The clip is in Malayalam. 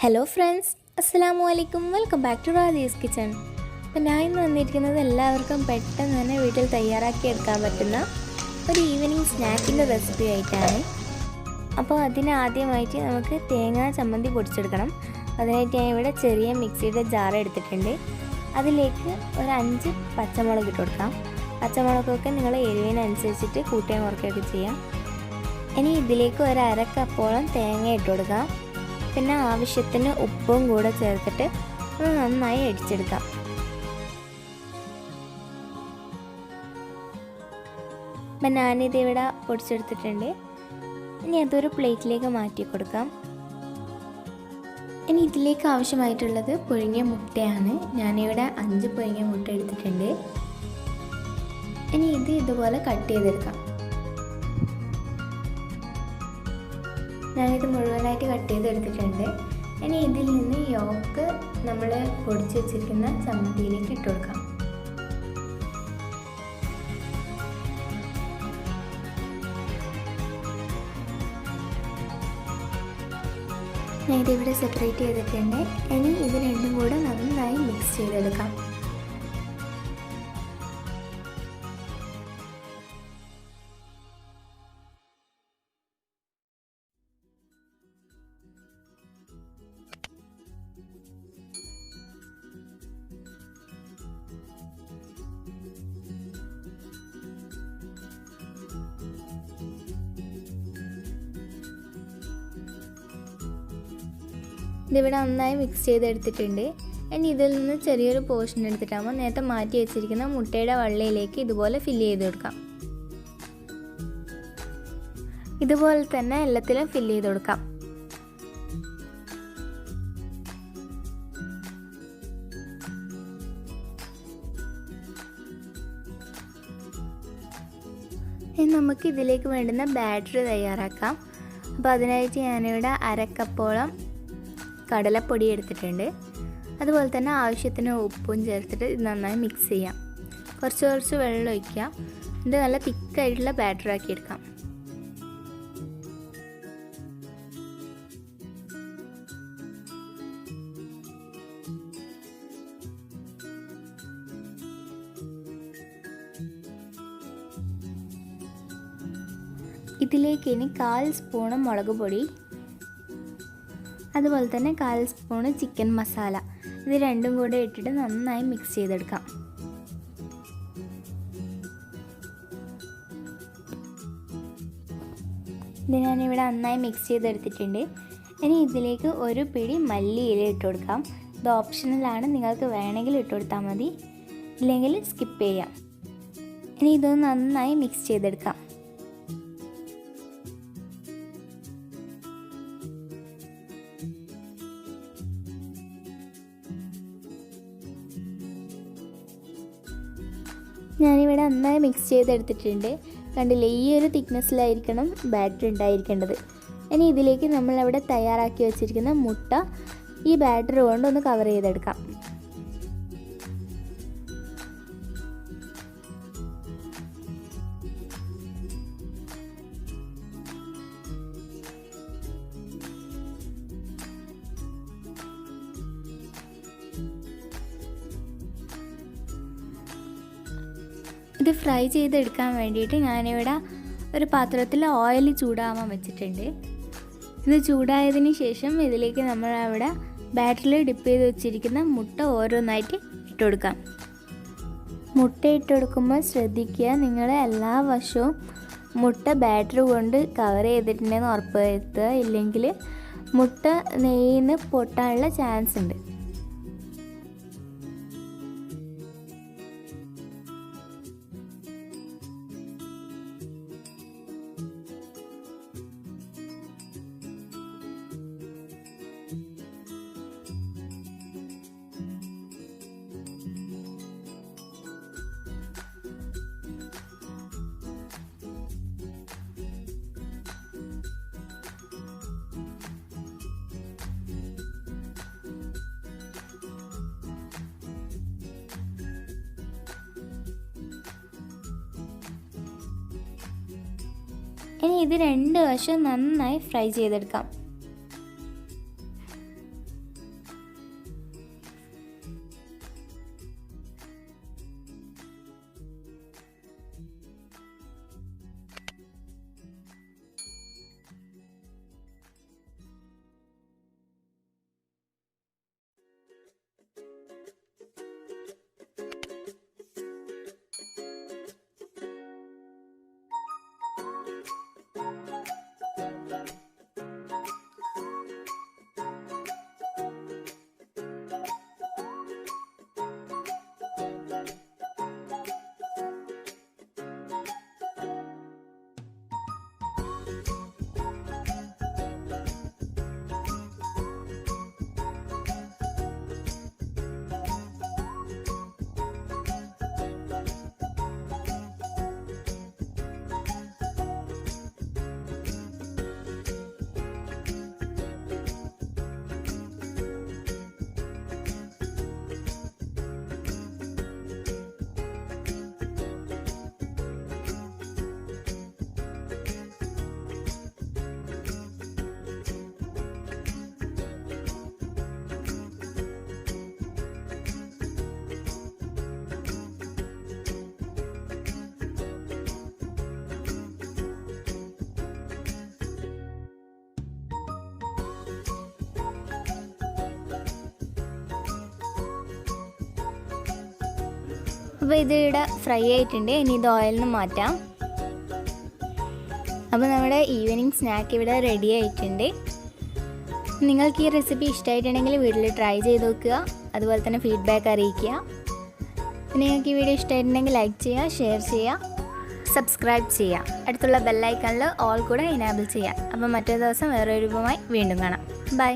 ഹലോ ഫ്രണ്ട്സ്, അസ്സലാമു അലൈക്കും. Welcome back to Radhi's kitchen. അപ്പോൾ ഞാൻ ഇന്ന് വന്നിരിക്കുന്നത് എല്ലാവർക്കും പെട്ടെന്ന് തന്നെ വീട്ടിൽ തയ്യാറാക്കി എടുക്കാൻ പറ്റുന്ന ഒരു ഈവനിങ് സ്നാക്കിൻ്റെ റെസിപ്പി ആയിട്ടാണ്. അപ്പോൾ ആദ്യമായിട്ട് നമുക്ക് തേങ്ങാ ചമ്മന്തി പൊടിച്ചെടുക്കണം. അതിനായിട്ട് ഞാൻ ഇവിടെ ചെറിയ മിക്സിയുടെ ജാർ എടുത്തിട്ടുണ്ട്. അതിലേക്ക് ഒരു 5 പച്ചമുളക് ഇട്ട് കൊടുക്കാം. പച്ചമുളകൊക്കെ നിങ്ങൾ എരിവിനനുസരിച്ചിട്ട് കൂട്ടുകയും കുറയ്ക്കുകയൊക്കെ ചെയ്യാം. ഇനി ഇതിലേക്ക് ഒരു 1/2 കപ്പോളം തേങ്ങ ഇട്ട് കൊടുക്കാം. പിന്നെ ആവശ്യത്തിന് ഉപ്പും കൂടെ ചേർത്തിട്ട് അത് നന്നായി അടിച്ചെടുക്കാം. അപ്പം ഞാനിത് ഇവിടെ പൊടിച്ചെടുത്തിട്ടുണ്ട്. ഇനി അതൊരു പ്ലേറ്റിലേക്ക് മാറ്റി കൊടുക്കാം. ഇനി ഇതിലേക്ക് ആവശ്യമായിട്ടുള്ളത് പുഴുങ്ങിയ മുട്ടയാണ്. ഞാനിവിടെ 5 പുഴുങ്ങിയ മുട്ട എടുത്തിട്ടുണ്ട്. ഇനി ഇതുപോലെ കട്ട് ചെയ്തെടുക്കാം. ഞാനിത് മുഴുവനായിട്ട് കട്ട് ചെയ്തെടുത്തിട്ടുണ്ട്. ഇനി ഇതിൽ നിന്ന് യോക്ക് നമ്മൾ പൊടിച്ച് വെച്ചിരിക്കുന്ന ചമ്മന്തിയിലേക്ക് ഇട്ട് കൊടുക്കാം. ഞാൻ ഇതിവിടെ സെപ്പറേറ്റ് ചെയ്തിട്ടുണ്ട്. ഇനി ഇത് രണ്ടും കൂടെ നന്നായി മിക്സ് ചെയ്തെടുക്കാം. ഇതിവിടെ നന്നായി മിക്സ് ചെയ്തെടുത്തിട്ടുണ്ട്. ഇനി ഇതിൽ നിന്ന് ചെറിയൊരു പോർഷൻ എടുത്തിട്ടാകുമ്പോൾ നേരത്തെ മാറ്റി വെച്ചിരിക്കുന്ന മുട്ടയുടെ വള്ളയിലേക്ക് ഇതുപോലെ ഫില്ല് ചെയ്ത് കൊടുക്കാം. ഇതുപോലെ തന്നെ എല്ലാത്തിലും ഫില്ല് ചെയ്ത് കൊടുക്കാം. ഇനി നമുക്ക് ഇതിലേക്ക് വേണ്ടുന്ന ബാറ്റർ തയ്യാറാക്കാം. അപ്പോൾ അതിനായിട്ട് ഞാനിവിടെ 1/2 കപ്പോളം കടലപ്പൊടി എടുത്തിട്ടുണ്ട്. അതുപോലെ തന്നെ ആവശ്യത്തിന് ഉപ്പും ചേർത്തിട്ട് ഇത് നന്നായി മിക്സ് ചെയ്യാം. കുറച്ച് വെള്ളം ഒഴിക്കുക. ഇത് നല്ല തിക്കായിട്ടുള്ള ബാറ്റർ ആക്കി എടുക്കാം. ഇതിലേക്ക് ഇനി 1/4 സ്പൂൺ മുളക് പൊടി, അതുപോലെ തന്നെ 1/4 സ്പൂൺ ചിക്കൻ മസാല, ഇത് രണ്ടും കൂടെ ഇട്ടിട്ട് നന്നായി മിക്സ് ചെയ്തെടുക്കാം. ഇത് ഞാനിവിടെ നന്നായി മിക്സ് ചെയ്തെടുത്തിട്ടുണ്ട്. ഇനി ഇതിലേക്ക് ഒരു പിടി മല്ലിയില ഇട്ട് കൊടുക്കാം. ഇത് ഓപ്ഷണലാണ്, നിങ്ങൾക്ക് വേണമെങ്കിൽ ഇട്ട് കൊടുത്താൽ മതി, ഇല്ലെങ്കിൽ സ്കിപ്പ് ചെയ്യാം. ഇനി ഇതൊന്ന് നന്നായി മിക്സ് ചെയ്തെടുക്കാം. ഞാനിവിടെ നന്നായി മിക്സ് ചെയ്തെടുത്തിട്ടുണ്ട്. കണ്ടില്ലേ, ഈ ഒരു തിക്നെസ്സിലായിരിക്കണം ബാറ്റർ ഉണ്ടായിരിക്കേണ്ടത്. ഇനി ഇതിലേക്ക് നമ്മളവിടെ തയ്യാറാക്കി വെച്ചിരിക്കുന്ന മുട്ട ഈ ബാറ്റർ കൊണ്ടൊന്ന് കവർ ചെയ്തെടുക്കാം. ഇത് ഫ്രൈ ചെയ്തെടുക്കാൻ വേണ്ടിയിട്ട് ഞാനിവിടെ ഒരു പാത്രത്തിൽ ഓയിൽ ചൂടാവാൻ വെച്ചിട്ടുണ്ട്. ഇത് ചൂടായതിന് ശേഷം ഇതിലേക്ക് നമ്മളവിടെ ബാറ്ററിൽ ഡിപ്പ് ചെയ്ത് വെച്ചിരിക്കുന്ന മുട്ട ഓരോന്നായിട്ട് ഇട്ട് കൊടുക്കാം. മുട്ട ഇട്ട് കൊടുക്കുമ്പോൾ ശ്രദ്ധിക്കുക, നിങ്ങൾ എല്ലാ വശവും മുട്ട ബാറ്റർ കൊണ്ട് കവർ ചെയ്തിട്ടുണ്ടെന്ന് ഉറപ്പ് വരുത്തുക. ഇല്ലെങ്കിൽ മുട്ട നെയ്യിന്ന് പൊട്ടാനുള്ള ചാൻസ് ഉണ്ട്. ഇനി ഇത് 2 വശം നന്നായി ഫ്രൈ ചെയ്തെടുക്കാം. അപ്പോൾ ഇത് ഇവിടെ ഫ്രൈ ആയിട്ടുണ്ട്. ഇനി ഇത് ഓയിലിൽ നിന്ന് മാറ്റാം. അപ്പോൾ നമ്മുടെ ഈവനിങ് സ്നാക്ക് ഇവിടെ റെഡി ആയിട്ടുണ്ട്. നിങ്ങൾക്ക് ഈ റെസിപ്പി ഇഷ്ടമായിട്ടുണ്ടെങ്കിൽ വീട്ടിൽ ട്രൈ ചെയ്ത് നോക്കുക. അതുപോലെ തന്നെ ഫീഡ്ബാക്ക് അറിയിക്കുക. പിന്നെ നിങ്ങൾക്ക് ഈ വീഡിയോ ഇഷ്ടമായിട്ടുണ്ടെങ്കിൽ ലൈക്ക് ചെയ്യുക, ഷെയർ ചെയ്യുക, സബ്സ്ക്രൈബ് ചെയ്യുക. അടുത്തുള്ള ബെല്ലൈക്കണിൽ ഓൾ കൂടെ എനേബിൾ ചെയ്യുക. അപ്പോൾ മറ്റൊരു ദിവസം വേറൊരു രൂപമായി വീണ്ടും കാണാം. ബൈ.